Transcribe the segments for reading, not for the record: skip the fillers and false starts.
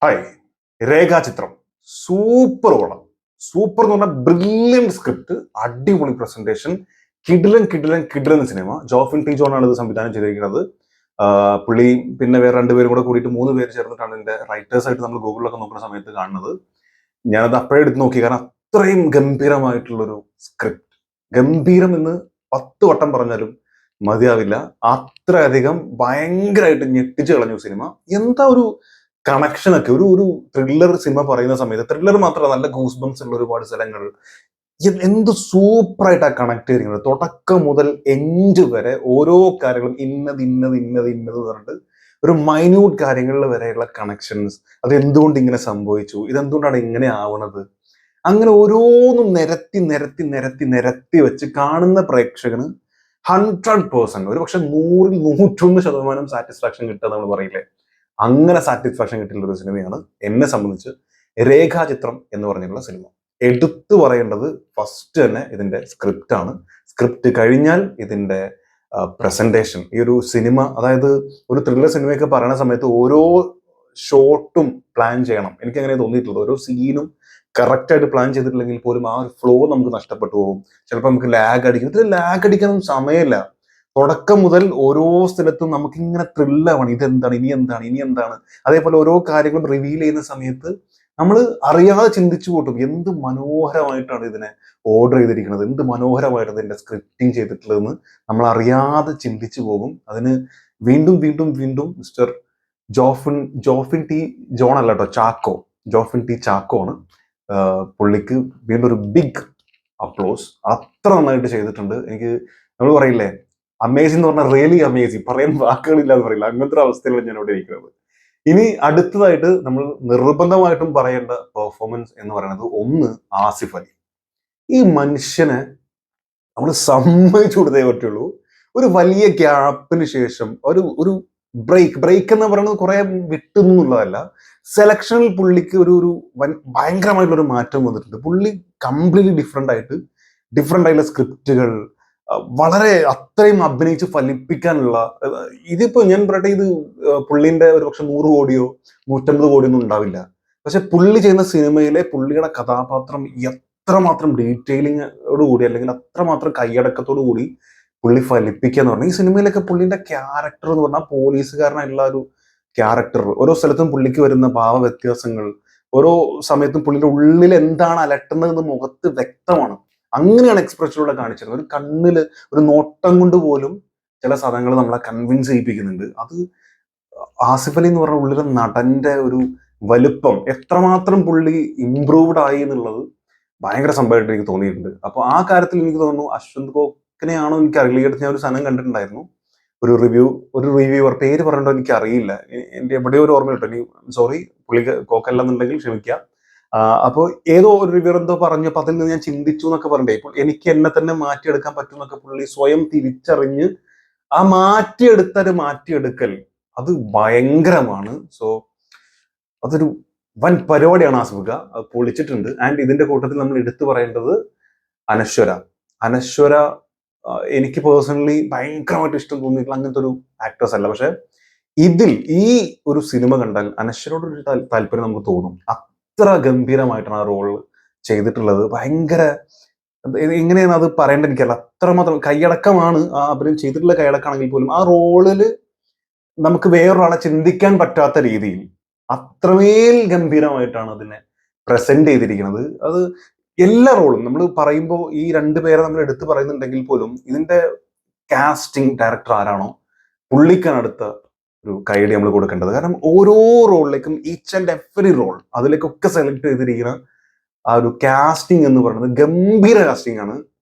Hi. രേഖാചിത്രം super പടം. Super എന്ന് പറഞ്ഞാൽ ബ്രില്യൻറ്റ് സ്ക്രിപ്റ്റ്, അടിപൊളി പ്രസന്റേഷൻ, കിടിലൻ കിടിലൻ കിടിലൻ സിനിമ. ജോഫിൻ ടി ജോൺ ആണ് ഇത് സംവിധാനം ചെയ്തിരിക്കുന്നത്. പുള്ളി പിന്നെ വേറെ രണ്ടുപേരും കൂടെ കൂടിയിട്ട് 3 പേര് ചേർന്നിട്ടാണ് ഇതിന്റെ റൈറ്റേഴ്സ് ആയിട്ട് നമ്മൾ ഗൂഗിളിലൊക്കെ നോക്കുന്ന സമയത്ത് കാണുന്നത്. ഞാനത് അപ്പോഴേ എടുത്ത് നോക്കി, കാരണം അത്രയും ഗംഭീരമായിട്ടുള്ളൊരു സ്ക്രിപ്റ്റ്. ഗംഭീരം എന്ന് 10 വട്ടം പറഞ്ഞാലും മതിയാവില്ല. അത്രയധികം ഭയങ്കരമായിട്ട് ഞെട്ടിച്ച് കളഞ്ഞു സിനിമ. എന്താ ഒരു കണക്ഷൻ ഒക്കെ, ഒരു ഒരു ത്രില്ലർ സിനിമ പറയുന്ന സമയത്ത്, ത്രില്ലർ മാത്രമല്ല, നല്ല ഗൂസ് ബംസ് ഉള്ള ഒരുപാട് സ്ഥലങ്ങൾ, എന്ത് സൂപ്പറായിട്ടാ കണക്ട് ചെയ്തിരിക്കുന്നത്. തുടക്കം മുതൽ എൻഡ് വരെ ഓരോ കാര്യങ്ങളും ഇന്നത് ഇന്നത് ഇന്നത് ഇന്നത് പറഞ്ഞിട്ട് ഒരു മൈന്യൂട്ട് കാര്യങ്ങളിൽ വരെയുള്ള കണക്ഷൻസ്, അത് എന്തുകൊണ്ട് ഇങ്ങനെ സംഭവിച്ചു, ഇതെന്തുകൊണ്ടാണ് ഇങ്ങനെ ആവണത്, അങ്ങനെ ഓരോന്നും നിരത്തി നിരത്തി നിരത്തി നിരത്തി വെച്ച് കാണുന്ന പ്രേക്ഷകന് 100%, ഒരു പക്ഷെ 100-ൽ 101% സാറ്റിസ്ഫാക്ഷൻ കിട്ടുക നമ്മൾ പറയില്ലേ, അങ്ങനെ സാറ്റിസ്ഫാക്ഷൻ കിട്ടിയുള്ള ഒരു സിനിമയാണ് എന്നെ സംബന്ധിച്ച് രേഖാചിത്രം എന്ന് പറഞ്ഞിട്ടുള്ള സിനിമ. എടുത്തു പറയേണ്ടത് ഫസ്റ്റ് തന്നെ ഇതിന്റെ സ്ക്രിപ്റ്റ് ആണ്. സ്ക്രിപ്റ്റ് കഴിഞ്ഞാൽ ഇതിന്റെ പ്രസന്റേഷൻ. ഈ ഒരു സിനിമ, അതായത് ഒരു ത്രില്ലർ സിനിമയൊക്കെ പറയുന്ന സമയത്ത് ഓരോ ഷോട്ടും പ്ലാൻ ചെയ്യണം. എനിക്ക് അങ്ങനെ തോന്നിയിട്ടുള്ളത്, ഓരോ സീനും കറക്റ്റ് ആയിട്ട് പ്ലാൻ ചെയ്തിട്ടില്ലെങ്കിൽ പോലും ആ ഒരു ഫ്ലോ നമുക്ക് നഷ്ടപ്പെട്ടു പോകും. ചിലപ്പോൾ നമുക്ക് ലാഗ് അടിക്കും. ഇതിൽ ലാഗ് അടിക്കാനൊന്നും സമയമില്ല. തുടക്കം മുതൽ ഓരോ സ്ഥലത്തും നമുക്കിങ്ങനെ ത്രില്ലാവണം, ഇതെന്താണ്, ഇനി എന്താണ്, ഇനി എന്താണ്. അതേപോലെ ഓരോ കാര്യങ്ങളും റിവീൽ ചെയ്യുന്ന സമയത്ത് നമ്മൾ അറിയാതെ ചിന്തിച്ചു കൂട്ടും, എന്ത് മനോഹരമായിട്ടാണ് ഇതിനെ ഓർഡർ ചെയ്തിരിക്കുന്നത്, എന്ത് മനോഹരമായിട്ടാണ് ഇതിന്റെ സ്ക്രിപ്റ്റിംഗ് ചെയ്തിട്ടുള്ളതെന്ന് നമ്മൾ അറിയാതെ ചിന്തിച്ചു പോകും. അതിന് വീണ്ടും വീണ്ടും വീണ്ടും mister Jofin Jofin T John അല്ല കേട്ടോ, ചാക്കോ, ജോഫിൻ ടി ചാക്കോ ആണ്. പുള്ളിക്ക് വീണ്ടും ഒരു ബിഗ് അപ്ലോസ്. അത്ര നന്നായിട്ട് ചെയ്തിട്ടുണ്ട്. എനിക്ക്, നമ്മൾ പറയില്ലേ, അമേസിംഗ് എന്ന് പറഞ്ഞാൽ റിയലി അമേസിംഗ്, പറയാൻ വാക്കുകളില്ല എന്ന് പറയില്ല, അങ്ങനത്തെ ഒരു അവസ്ഥയിലാണ് ഞാൻ ഇവിടെ ഇരിക്കുന്നത്. ഇനി അടുത്തതായിട്ട് നമ്മൾ നിർബന്ധമായിട്ടും പറയേണ്ട പെർഫോമൻസ് എന്ന് പറയുന്നത് ഒന്ന്, ആസിഫ് അലി. ഈ മനുഷ്യനെ നമ്മൾ സമ്മതിച്ചു കൊടുത്തേ പറ്റുള്ളൂ. ഒരു വലിയ ഗ്യാപ്പിന് ശേഷം ഒരു ഒരു ബ്രേക്ക് എന്ന് പറയുന്നത് കുറെ വിട്ടുന്നുള്ളതല്ല, സെലക്ഷനിൽ പുള്ളിക്ക് ഒരു ഒരു ഭയങ്കരമായിട്ടുള്ള ഒരു മാറ്റം വന്നിട്ടുണ്ട്. പുള്ളി കംപ്ലീറ്റ്ലി ഡിഫറെന്റ് ആയിട്ടുള്ള സ്ക്രിപ്റ്റുകൾ, വളരെ അത്രയും അഭിനയിച്ച് ഫലിപ്പിക്കാനുള്ള, ഇതിപ്പോ ഞാൻ പറയട്ടെ, ഇത് പുള്ളിന്റെ ഒരു പക്ഷെ 100 കോടിയോ 150 കോടിയോ ഒന്നും ഉണ്ടാവില്ല. പക്ഷെ പുള്ളി ചെയ്യുന്ന സിനിമയിലെ പുള്ളിയുടെ കഥാപാത്രം എത്രമാത്രം ഡീറ്റെയിലിങ്ങോട് കൂടി, അല്ലെങ്കിൽ അത്രമാത്രം കൈയടക്കത്തോടു കൂടി പുള്ളി ഫലിപ്പിക്കുക എന്ന് പറഞ്ഞാൽ, ഈ സിനിമയിലൊക്കെ പുള്ളിന്റെ ക്യാരക്ടർ എന്ന് പറഞ്ഞാൽ പോലീസുകാരനായിട്ടുള്ള ഒരു ക്യാരക്ടർ, ഓരോ സ്ഥലത്തും പുള്ളിക്ക് വരുന്ന ഭാവ വ്യത്യാസങ്ങൾ, ഓരോ സമയത്തും പുള്ളിന്റെ ഉള്ളിൽ എന്താണ് അലട്ടുന്നതെന്ന് മുഖത്ത് വ്യക്തമാണ്. അങ്ങനെയാണ് എക്സ്പ്രഷനിലൂടെ കാണിച്ചിരുന്നത്. ഒരു കണ്ണില് ഒരു നോട്ടം കൊണ്ട് പോലും ചില സാധനങ്ങൾ നമ്മളെ കൺവിൻസ് ചെയ്യിപ്പിക്കുന്നുണ്ട്. അത് ആസിഫ് അലി എന്ന് പറഞ്ഞ ഉള്ളിലെ നടന്റെ ഒരു വലുപ്പം, എത്രമാത്രം പുള്ളി ഇംപ്രൂവ്ഡ് ആയി എന്നുള്ളത് ഭയങ്കര സംഭവമായിട്ട് എനിക്ക് തോന്നിയിട്ടുണ്ട്. അപ്പൊ ആ കാര്യത്തിൽ എനിക്ക് തോന്നുന്നു അശ്വന്ത് കോക്കിനെയാണോ എനിക്ക് അറിയില്ല, ഈ അടുത്ത് ഞാൻ ഒരു സാധനം കണ്ടിട്ടുണ്ടായിരുന്നു, ഒരു റിവ്യൂവർ, പേര് പറയണ്ടോ എനിക്ക് അറിയില്ല, എന്റെ എവിടെയോ ഒരു ഓർമ്മ കിട്ടും, സോറി, പുള്ളി കോക്കല്ലെന്നുണ്ടെങ്കിൽ ക്ഷമിക്കുക. അപ്പോൾ ഏതോ ഒരു റിവ്യൂർ എന്തോ പറഞ്ഞു, അപ്പൊ അതിൽ നിന്ന് ഞാൻ ചിന്തിച്ചു എന്നൊക്കെ പറഞ്ഞേ, ഇപ്പോൾ എനിക്ക് എന്നെ തന്നെ മാറ്റിയെടുക്കാൻ പറ്റും എന്നൊക്കെ പുള്ളി സ്വയം തിരിച്ചറിഞ്ഞ് ആ മാറ്റിയെടുക്കൽ അത് ഭയങ്കരമാണ്. സോ അതൊരു വൻ പരിപാടിയാണ്. ആസ്വദിക അത് പൊളിച്ചിട്ടുണ്ട്. ആൻഡ് ഇതിന്റെ കൂട്ടത്തിൽ നമ്മൾ എടുത്തു പറയേണ്ടത് അനശ്വര. അനശ്വര എനിക്ക് പേഴ്സണലി ഭയങ്കരമായിട്ട് ഇഷ്ടം തോന്നിയിട്ടുള്ള അങ്ങനത്തെ ഒരു ആക്ട്രസ് അല്ല. പക്ഷെ ഇതിൽ ഈ ഒരു സിനിമ കണ്ടാൽ അനശ്വരോട് ഒരു താല്പര്യം നമുക്ക് തോന്നും. അത്ര ഗംഭീരമായിട്ടാണ് ആ റോൾ ചെയ്തിട്ടുള്ളത്. ഭയങ്കര, എങ്ങനെയാണ് അത് പറയേണ്ടത് എനിക്കല്ല, അത്രമാത്രം കൈയടക്കമാണ് ആ അഭിനയം ചെയ്തിട്ടുള്ള, കൈയടക്കമാണെങ്കിൽ പോലും ആ റോളില് നമുക്ക് വേറൊരാളെ ചിന്തിക്കാൻ പറ്റാത്ത രീതിയിൽ അത്രമേൽ ഗംഭീരമായിട്ടാണ് അതിനെ പ്രസന്റ് ചെയ്തിരിക്കുന്നത്. അത് എല്ലാ റോളും നമ്മൾ പറയുമ്പോൾ ഈ 2 പേരെ നമ്മൾ എടുത്തു പറയുന്നുണ്ടെങ്കിൽ പോലും ഇതിന്റെ കാസ്റ്റിംഗ് ഡയറക്ടർ ആരാണോ പുള്ളിക്കാണ് അടുത്ത ഒരു കൈഡി നമ്മൾ കൊടുക്കേണ്ടത്. കാരണം ഓരോ റോളിലേക്കും, ഈച്ച് ആൻഡ് എവറി റോൾ, അതിലേക്കൊക്കെ സെലക്ട് ചെയ്തിരിക്കുന്ന ആ ഒരു കാസ്റ്റിംഗ് എന്ന് പറയുന്നത് ഗംഭീര കാസ്റ്റിംഗ് ആണ്.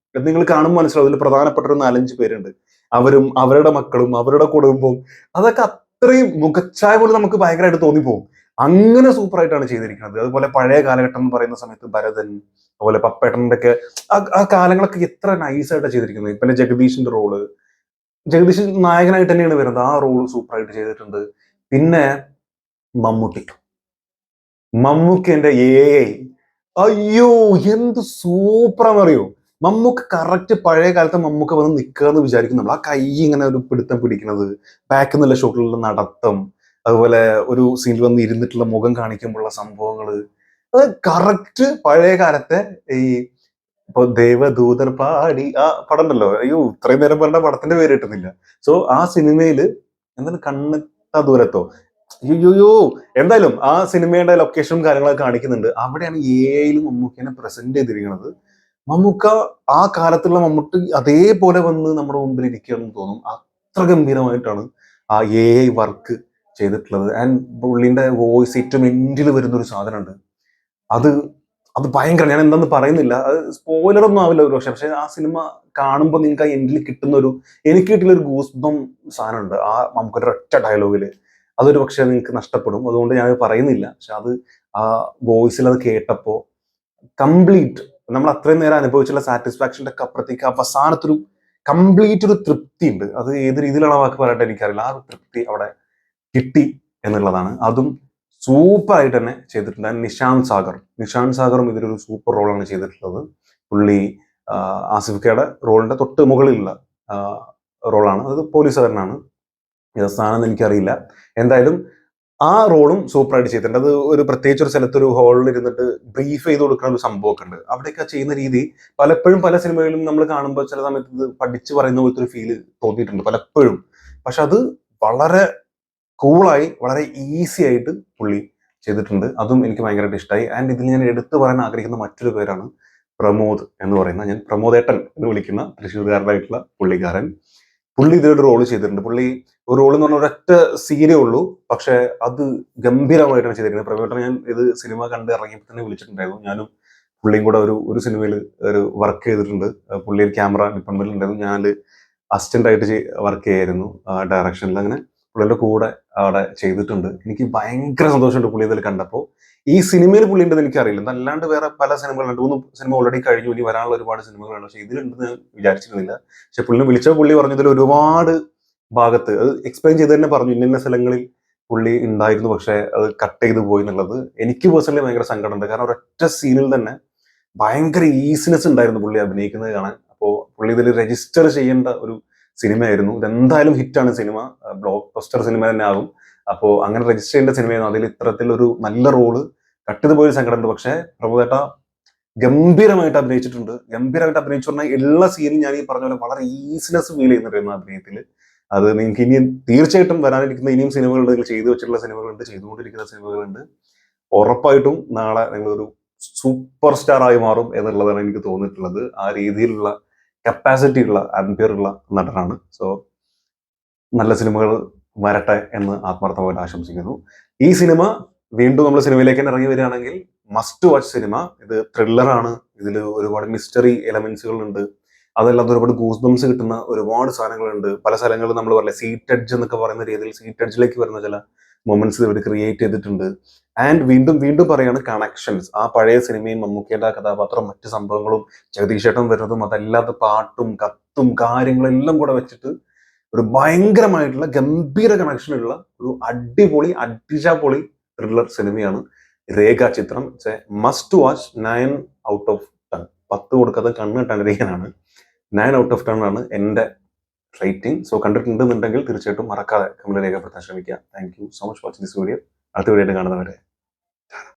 നിങ്ങൾ കാണുമ്പോൾ മനസ്സിലാവും അതിൽ പ്രധാനപ്പെട്ട ഒരു 4-5 പേരുണ്ട്. അവരും അവരുടെ മക്കളും അവരുടെ കുടുംബവും, അതൊക്കെ അത്രയും മുഖച്ഛായ പോലെ നമുക്ക് ഭയങ്കരമായിട്ട് തോന്നിപ്പോകും. അങ്ങനെ സൂപ്പറായിട്ടാണ് ചെയ്തിരിക്കുന്നത്. അതുപോലെ പഴയ കാലഘട്ടം എന്ന് പറയുന്ന സമയത്ത് ഭരതൻ, അതുപോലെ പപ്പേട്ടന്റെ ഒക്കെ ആ കാലങ്ങളൊക്കെ എത്ര നൈസായിട്ടാണ് ചെയ്തിരിക്കുന്നത്. പിന്നെ ജഗദീഷിന്റെ റോള്, ജഗദീഷ് നായകനായിട്ട് തന്നെയാണ് വരുന്നത്, ആ റോള് സൂപ്പറായിട്ട് ചെയ്തിട്ടുണ്ട്. പിന്നെ മമ്മൂട്ടി, മമ്മൂക്കിന്റെ അയ്യോ എന്ത് സൂപ്പറാന്നറിയോ. മമ്മൂക്ക് കറക്റ്റ് പഴയ കാലത്തെ മമ്മൂക്ക വന്ന് നിൽക്കുക എന്ന് വിചാരിക്കും നമ്മൾ. ആ കൈ ഇങ്ങനെ ഒരു പിടുത്തം പിടിക്കുന്നത്, ബാക്കിൽ നിന്നുള്ള ഷോട്ടിലുള്ള നടത്തം, അതുപോലെ ഒരു സീനിൽ വന്ന് ഇരുന്നിട്ടുള്ള മുഖം കാണിക്കുമ്പോഴുള്ള സംഭവങ്ങള്, അത് കറക്റ്റ് പഴയ കാലത്തെ ഈ ഇപ്പൊ ദേവദൂതർ പാടി ആ പടം ഉണ്ടല്ലോ, അയ്യോ ഇത്രയും നേരം പറഞ്ഞ പടത്തിന്റെ പേര് കിട്ടുന്നില്ല. സോ ആ സിനിമയില് എന്താണ് കണ്ണെത്താ ദൂരത്തോ, അയ്യോ എന്തായാലും ആ സിനിമയുടെ ലൊക്കേഷനും കാര്യങ്ങളൊക്കെ കാണിക്കുന്നുണ്ട്. അവിടെയാണ് എഐയിലും മമ്മൂക്കനെ പ്രസന്റ് ചെയ്തിരിക്കുന്നത്. മമ്മൂക്ക ആ കാലത്തുള്ള മമ്മൂട്ടി അതേപോലെ വന്ന് നമ്മുടെ മുമ്പിൽ ഇരിക്കുകയാണെന്ന് തോന്നും. അത്ര ഗംഭീരമായിട്ടാണ് ആ എ ഐ വർക്ക് ചെയ്തിട്ടുള്ളത്. ആൻഡ് പുള്ളിന്റെ വോയിസ് ഏറ്റവും എൻഡിൽ വരുന്ന ഒരു സാധനമുണ്ട്. അത് അത് ഭയങ്കര, ഞാൻ എന്താന്ന് പറയുന്നില്ല, അത് സ്പോയിലർ ഒന്നും ആവില്ല ഒരു പക്ഷെ. പക്ഷെ ആ സിനിമ കാണുമ്പോൾ നിങ്ങൾക്ക് ആ എൻഡിൽ കിട്ടുന്ന ഒരു, എനിക്ക് കിട്ടുന്ന ഒരു ഗൂസ് ബം സാധനമുണ്ട് ആ നമുക്കൊരു ഒറ്റ ഡയലോഗില്. അതൊരു പക്ഷെ നിങ്ങൾക്ക് നഷ്ടപ്പെടും, അതുകൊണ്ട് ഞാൻ പറയുന്നില്ല. പക്ഷെ അത് ആ വോയിസിൽ അത് കേട്ടപ്പോ കംപ്ലീറ്റ് നമ്മൾ അത്രയും നേരം അനുഭവിച്ചുള്ള സാറ്റിസ്ഫാക്ഷന്റെ ഒക്കെ അപ്പുറത്തേക്ക് അവസാനത്തൊരു കംപ്ലീറ്റ് ഒരു തൃപ്തി ഉണ്ട്. അത് ഏത് രീതിയിലാണ് ആ വാക്ക് പറയട്ടെ എനിക്കറിയില്ല. ആ ഒരു തൃപ്തി അവിടെ കിട്ടി എന്നുള്ളതാണ്. അതും സൂപ്പർ ആയിട്ട് തന്നെ ചെയ്തിട്ടുണ്ട്. നിഷാന്ത് സാഗറും ഇതിലൊരു സൂപ്പർ റോളാണ് ചെയ്തിട്ടുള്ളത്. പുള്ളി ആസിഫ് കെയുടെ റോളിന്റെ തൊട്ട് മുകളിലുള്ള റോളാണ്. അത് പോലീസുകാരനാണ്. സ്ഥാനം എനിക്കറിയില്ല. എന്തായാലും ആ റോളും സൂപ്പറായിട്ട് ചെയ്തിട്ടുണ്ട്. അത് ഒരു പ്രത്യേകിച്ച് ഒരു സ്ഥലത്ത് ഒരു ഹാളിൽ ഇരുന്നിട്ട് ബ്രീഫ് ചെയ്ത് കൊടുക്കുന്ന ഒരു സംഭവമൊക്കെ ഉണ്ട്. അവിടെയൊക്കെ ചെയ്യുന്ന രീതി പലപ്പോഴും പല സിനിമകളിലും നമ്മൾ കാണുമ്പോൾ ചില സമയത്ത് ഇത് പഠിച്ചു പറയുന്ന പോലത്തെ ഒരു ഫീല് തോന്നിയിട്ടുണ്ട് പലപ്പോഴും. പക്ഷെ അത് വളരെ കൂളായി വളരെ ഈസി ആയിട്ട് പുള്ളി ചെയ്തിട്ടുണ്ട്. അതും എനിക്ക് ഭയങ്കരമായിട്ട് ഇഷ്ടമായി. ആൻഡ് ഇതിൽ ഞാൻ എടുത്തു പറയാൻ ആഗ്രഹിക്കുന്ന മറ്റൊരു പേരാണ് പ്രമോദ് എന്ന് പറയുന്ന, ഞാൻ പ്രമോദേട്ടൻ എന്ന് വിളിക്കുന്ന തൃശ്ശൂർകാരനായിട്ടുള്ള പുള്ളിക്കാരൻ. പുള്ളി ഇതിലൊരു റോള് ചെയ്തിട്ടുണ്ട്. പുള്ളി ഒരു റോൾ എന്ന് പറഞ്ഞാൽ ഒരൊറ്റ സീനേ ഉള്ളൂ, പക്ഷെ അത് ഗംഭീരമായിട്ടാണ് ചെയ്തിരിക്കുന്നത്. പ്രമോദേട്ടൻ ഞാൻ ഇത് സിനിമ കണ്ട് ഇറങ്ങിയപ്പോൾ തന്നെ വിളിച്ചിട്ടുണ്ടായിരുന്നു. ഞാനും പുള്ളിയും കൂടെ ഒരു സിനിമയിൽ ഒരു വർക്ക് ചെയ്തിട്ടുണ്ട്. പുള്ളി ഒരു ക്യാമറ ഡിപ്പാർട്ട്മെന്റിൽ ഉണ്ടായിരുന്നു, ഞാൻ അസിസ്റ്റന്റ് ആയിട്ട് വർക്ക് ചെയ്യായിരുന്നു ഡയറക്ഷനിൽ. അങ്ങനെ പുള്ളിയുടെ കൂടെ അവിടെ ചെയ്തിട്ടുണ്ട്. എനിക്ക് ഭയങ്കര സന്തോഷമുണ്ട് പുള്ളി ഇതിൽ കണ്ടപ്പോൾ. ഈ സിനിമയിൽ പുള്ളി ഉണ്ടെന്ന് എനിക്കറിയില്ല. അതല്ലാണ്ട് വേറെ പല സിനിമകളുണ്ട്, 3 സിനിമ ഓൾറെഡി കഴിഞ്ഞു, ഇനി വരാനുള്ള ഒരുപാട് സിനിമകളുണ്ട്. പക്ഷെ ഇതിലുണ്ടെന്ന് ഞാൻ വിചാരിച്ചിരുന്നില്ല. പക്ഷെ പുള്ളി വിളിച്ച പുള്ളി പറഞ്ഞതിൽ ഒരുപാട് ഭാഗത്ത് അത് എക്സ്പ്ലെയിൻ ചെയ്ത് തന്നെ പറഞ്ഞു, ഇന്ന സ്ഥലങ്ങളിൽ പുള്ളി ഉണ്ടായിരുന്നു പക്ഷെ അത് കട്ട് ചെയ്ത് പോയി എന്നുള്ളത്. എനിക്ക് പേഴ്സണലി ഭയങ്കര സങ്കടമുണ്ട്. കാരണം ഒരൊറ്റ സീനിൽ തന്നെ ഭയങ്കര ഈസിനെസ് ഉണ്ടായിരുന്നു പുള്ളി അഭിനയിക്കുന്നത് കാണാൻ. അപ്പോൾ പുള്ളി ഇതിൽ രജിസ്റ്റർ ചെയ്യേണ്ട ഒരു സിനിമയായിരുന്നു. ഇതെന്തായാലും ഹിറ്റാണ് സിനിമ, ബ്ലോക്ക് ബസ്റ്റർ സിനിമ തന്നെ ആകും. അപ്പോൾ അങ്ങനെ രജിസ്റ്റർ ചെയ്യേണ്ട സിനിമയായിരുന്നു. അതിൽ ഇത്തരത്തിലൊരു നല്ല റോള് കട്ട് ചെയ്ത് പോയൊരു സങ്കടമുണ്ട്. പക്ഷെ പ്രഭുദേട്ട ഗംഭീരമായിട്ട് അഭിനയിച്ചിട്ടുണ്ട്. ഗംഭീരമായിട്ട് അഭിനയിച്ചു പറഞ്ഞാൽ എല്ലാ സീനും ഞാൻ ഈ പറഞ്ഞ പോലെ വളരെ ഈസിനെസ് ഫീൽ ചെയ്യുന്നുണ്ടായിരുന്നു അഭിനയത്തിൽ. അത് നിങ്ങൾക്ക് ഇനിയും തീർച്ചയായിട്ടും വരാനിരിക്കുന്ന ഇനിയും സിനിമകളുണ്ട്, നിങ്ങൾ ചെയ്തു വെച്ചിട്ടുള്ള സിനിമകളുണ്ട്, ചെയ്തുകൊണ്ടിരിക്കുന്ന സിനിമകളുണ്ട്. ഉറപ്പായിട്ടും നാളെ നിങ്ങളൊരു സൂപ്പർ സ്റ്റാർ ആയി മാറും എന്നുള്ളതാണ് എനിക്ക് തോന്നിയിട്ടുള്ളത്. ആ രീതിയിലുള്ള കപ്പാസിറ്റി ഉള്ള അംബിയർ ഉള്ള നടനാണ്. സോ നല്ല സിനിമകൾ വരട്ടെ എന്ന് ആത്മാർത്ഥമായിട്ട് ആശംസിക്കുന്നു. ഈ സിനിമ വീണ്ടും നമ്മൾ സിനിമയിലേക്ക് തന്നെ ഇറങ്ങി വരികയാണെങ്കിൽ മസ്റ്റ് വാച്ച് സിനിമ. ഇത് ത്രില്ലറാണ്. ഇതിൽ ഒരുപാട് മിസ്റ്ററി എലമെന്റ്സുകൾ ഉണ്ട്. അതല്ലാതെ ഒരുപാട് ഗൂസ് ബംസ് കിട്ടുന്ന ഒരുപാട് സാധനങ്ങളുണ്ട്. പല സ്ഥലങ്ങളിൽ നമ്മൾ പറയില്ല സീറ്റ് എഡ്ജ് എന്നൊക്കെ പറയുന്ന രീതിയിൽ സീറ്റ് എഡ്ജിലേക്ക് വരുന്ന ചില മൊമെന്റ്സ് ഇവർ ക്രിയേറ്റ് ചെയ്തിട്ടുണ്ട്. ആൻഡ് വീണ്ടും വീണ്ടും പറയാണ് കണക്ഷൻസ്. ആ പഴയ സിനിമയും മമ്മൂക്കേന്റെ കഥാപാത്രം മറ്റു സംഭവങ്ങളും ജഗദീഷ് ചേട്ടൻ വരുന്നതും അതല്ലാത്ത പാട്ടും കത്തും കാര്യങ്ങളെല്ലാം കൂടെ വെച്ചിട്ട് ഒരു ഭയങ്കരമായിട്ടുള്ള ഗംഭീര കണക്ഷനുള്ള ഒരു അടിപൊളി അടിച്ചാപൊളി ത്രില്ലർ സിനിമയാണ് രേഖാചിത്രം. Must watch. 9 out of 10. 10 കൊടുക്കാതെ കണ്ണ് കെട്ടാണ്ടിരിക്കാനാണ്. 9 ഔട്ട് ഓഫ് 10 ആണ് എന്റെ റേറ്റിംഗ്. സോ കണ്ടിട്ടുണ്ടെന്നുണ്ടെങ്കിൽ തീർച്ചയായിട്ടും മറക്കാതെ കമന്റ് രേഖപ്പെടുത്താൻ ശ്രമിക്കുക. Thank you so much watching this video. അടുത്ത വീഡിയോ ആയിട്ട് കാണുന്നവരെ